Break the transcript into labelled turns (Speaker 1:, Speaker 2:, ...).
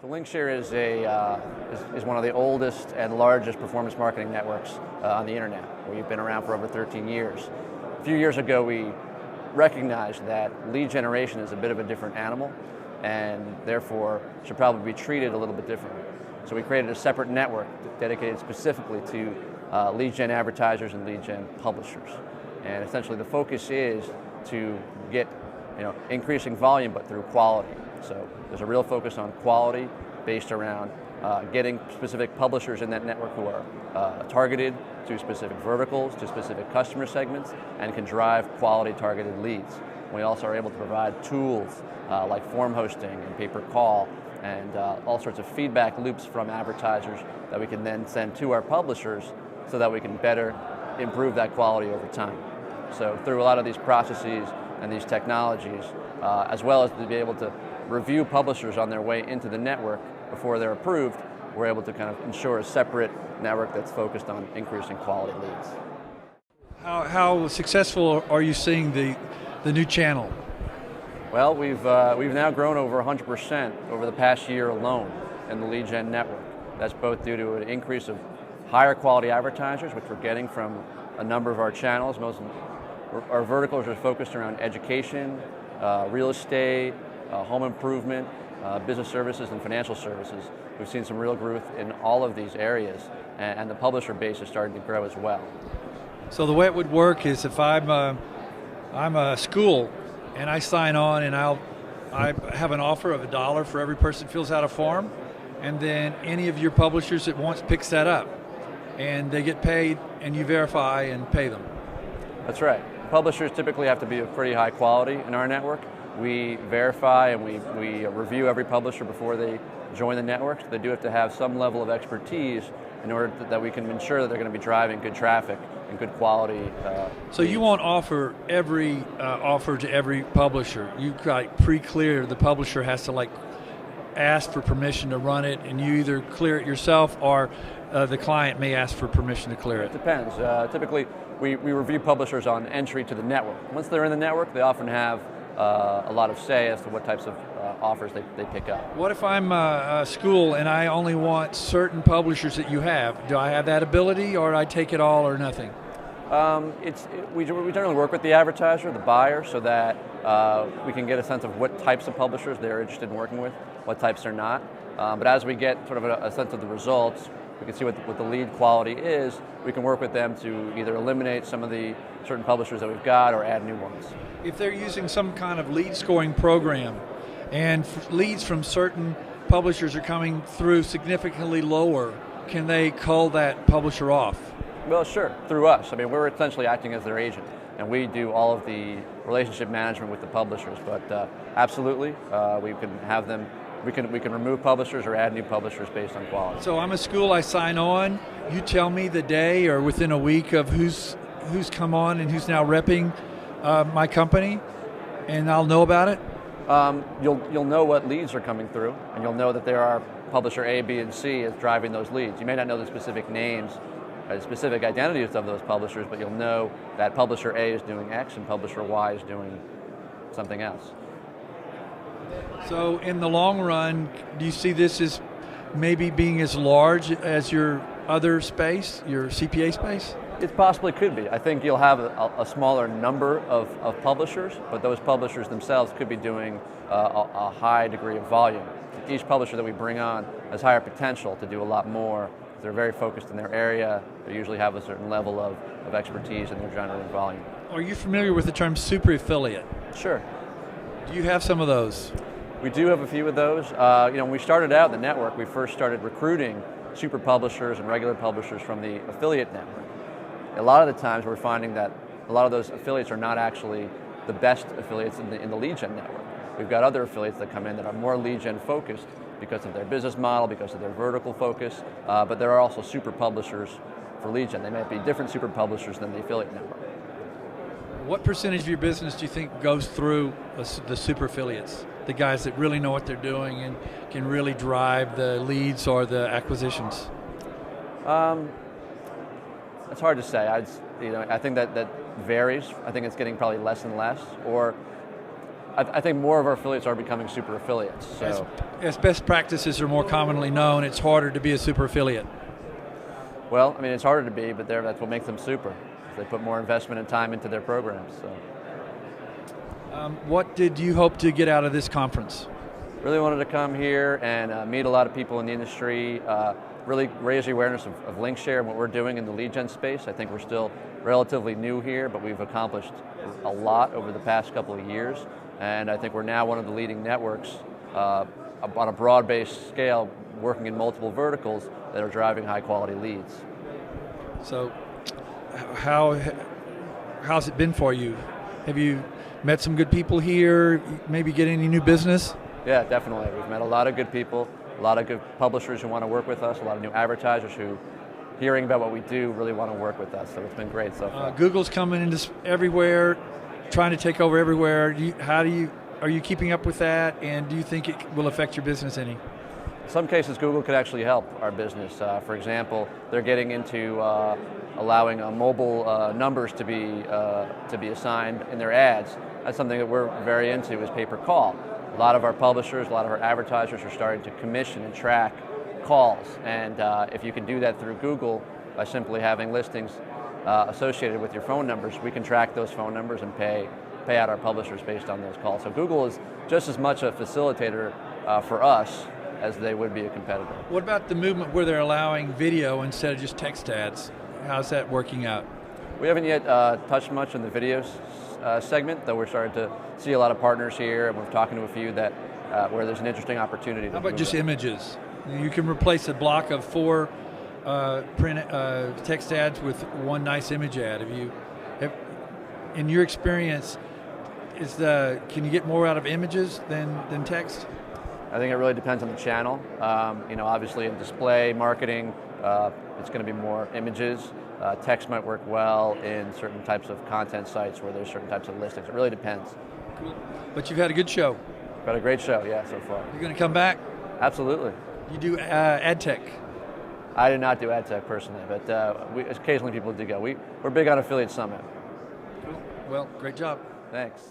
Speaker 1: So LinkShare is one of the oldest and largest performance marketing networks on the internet. We've been around for over 13 years. A few years ago, we recognized that lead generation is a bit of a different animal, and therefore should probably be treated a little bit differently. So we created a separate network dedicated specifically to lead gen advertisers and lead gen publishers. And essentially, the focus is to get increasing volume, but through quality. So there's a real focus on quality based around getting specific publishers in that network who are targeted to specific verticals, to specific customer segments, and can drive quality targeted leads. We also are able to provide tools like form hosting and pay-per-call and all sorts of feedback loops from advertisers that we can then send to our publishers so that we can better improve that quality over time. So through a lot of these processes and these technologies, as well as to be able to review publishers on their way into the network before they're approved, we're able to kind of ensure a separate network that's focused on increasing quality leads.
Speaker 2: How successful are you seeing the new channel?
Speaker 1: Well, we've now grown over 100% over the past year alone in the lead gen network. That's both due to an increase of higher quality advertisers, which we're getting from a number of our channels. Most of our verticals are focused around education, real estate, home improvement, business services, and financial services. We've seen some real growth in all of these areas, and the publisher base is starting to grow as well.
Speaker 2: So the way it would work is if I'm a school and I sign on and I have an offer of $1 for every person who fills out a form, and then any of your publishers at once picks that up, and they get paid, and you verify and pay them.
Speaker 1: That's right. Publishers typically have to be of pretty high quality in our network. We verify and we review every publisher before they join the network. So they do have to have some level of expertise in order that we can ensure that they're going to be driving good traffic and good quality.
Speaker 2: So you won't offer every offer to every publisher. You pre-clear. The publisher has to ask for permission to run it, and you either clear it yourself or the client may ask for permission to clear it.
Speaker 1: It depends. Typically, we review publishers on entry to the network. Once they're in the network, they often have a lot of say as to what types of offers they pick up.
Speaker 2: What if I'm a school and I only want certain publishers that you have? Do I have that ability, or do I take it all or nothing?
Speaker 1: We generally work with the advertiser, the buyer, so that we can get a sense of what types of publishers they're interested in working with, what types they're not. But as we get sort of a sense of the results, we can see what the lead quality is. We can work with them to either eliminate some of the certain publishers that we've got or add new ones.
Speaker 2: If they're using some kind of lead scoring program and leads from certain publishers are coming through significantly lower, can they cull that publisher off?
Speaker 1: Well, sure, through us. I mean, we're essentially acting as their agent, and we do all of the relationship management with the publishers. But absolutely, we can have them. We can remove publishers or add new publishers based on quality.
Speaker 2: So I'm a school, I sign on, you tell me the day or within a week of who's come on and who's now repping my company, and I'll know about it?
Speaker 1: You'll know what leads are coming through, and you'll know that there are publisher A, B, and C is driving those leads. You may not know the specific names, specific identities of those publishers, but you'll know that publisher A is doing X and publisher Y is doing something else.
Speaker 2: So in the long run, do you see this as maybe being as large as your other space, your CPA space?
Speaker 1: It possibly could be. I think you'll have a smaller number of publishers, but those publishers themselves could be doing a high degree of volume. Each publisher that we bring on has higher potential to do a lot more. They're very focused in their area. They usually have a certain level of expertise and they're generating volume.
Speaker 2: Are you familiar with the term super affiliate?
Speaker 1: Sure.
Speaker 2: Do you have some of those?
Speaker 1: We do have a few of those. When we started out the network, we first started recruiting super publishers and regular publishers from the affiliate network. A lot of the times we're finding that a lot of those affiliates are not actually the best affiliates in the lead gen network. We've got other affiliates that come in that are more lead gen focused because of their business model, because of their vertical focus, but there are also super publishers for lead gen. They might be different super publishers than the affiliate network.
Speaker 2: What percentage of your business do you think goes through the super affiliates? The guys that really know what they're doing and can really drive the leads or the acquisitions?
Speaker 1: It's hard to say. I think that varies. I think it's getting probably less and less. Or I think more of our affiliates are becoming super affiliates. So
Speaker 2: as best practices are more commonly known, it's harder to be a super affiliate.
Speaker 1: Well, I mean, it's harder to be, but that's what makes them super. They put more investment and time into their programs. So. What
Speaker 2: did you hope to get out of this conference?
Speaker 1: Really wanted to come here and meet a lot of people in the industry, really raise the awareness of LinkShare and what we're doing in the lead gen space. I think we're still relatively new here, but we've accomplished a lot over the past couple of years. And I think we're now one of the leading networks on a broad-based scale, working in multiple verticals that are driving high-quality leads.
Speaker 2: So, how's it been for you? Have you met some good people here? Maybe get any new business?
Speaker 1: Yeah, definitely. We've met a lot of good people, a lot of good publishers who want to work with us, a lot of new advertisers who, hearing about what we do, really want to work with us. So it's been great so far.
Speaker 2: Google's coming into everywhere, trying to take over everywhere. Are you keeping up with that, and do you think it will affect your business any?
Speaker 1: In some cases, Google could actually help our business. For example, they're getting into allowing mobile numbers to be assigned in their ads. That's something that we're very into, is pay-per-call. A lot of our publishers, a lot of our advertisers are starting to commission and track calls, and if you can do that through Google by simply having listings associated with your phone numbers, we can track those phone numbers and pay out our publishers based on those calls. So Google is just as much a facilitator for us as they would be a competitor.
Speaker 2: What about the movement where they're allowing video instead of just text ads? How's that working out?
Speaker 1: We haven't yet touched much on the videos segment, though we're starting to see a lot of partners here, and we're talking to a few that where there's an interesting opportunity.
Speaker 2: How about just images? You can replace a block of 4 print text ads with one nice image ad. In your experience, can you get more out of images than text?
Speaker 1: I think it really depends on the channel. Obviously in display marketing, it's going to be more images. Text might work well in certain types of content sites where there's certain types of listings. It really depends.
Speaker 2: Cool. But you've had a good show.
Speaker 1: We've had a great show, yeah, so far.
Speaker 2: You're going to come back?
Speaker 1: Absolutely.
Speaker 2: You do ad tech?
Speaker 1: I do not do ad tech personally, but occasionally people do go. We're big on Affiliate Summit.
Speaker 2: Cool. Well, great job.
Speaker 1: Thanks.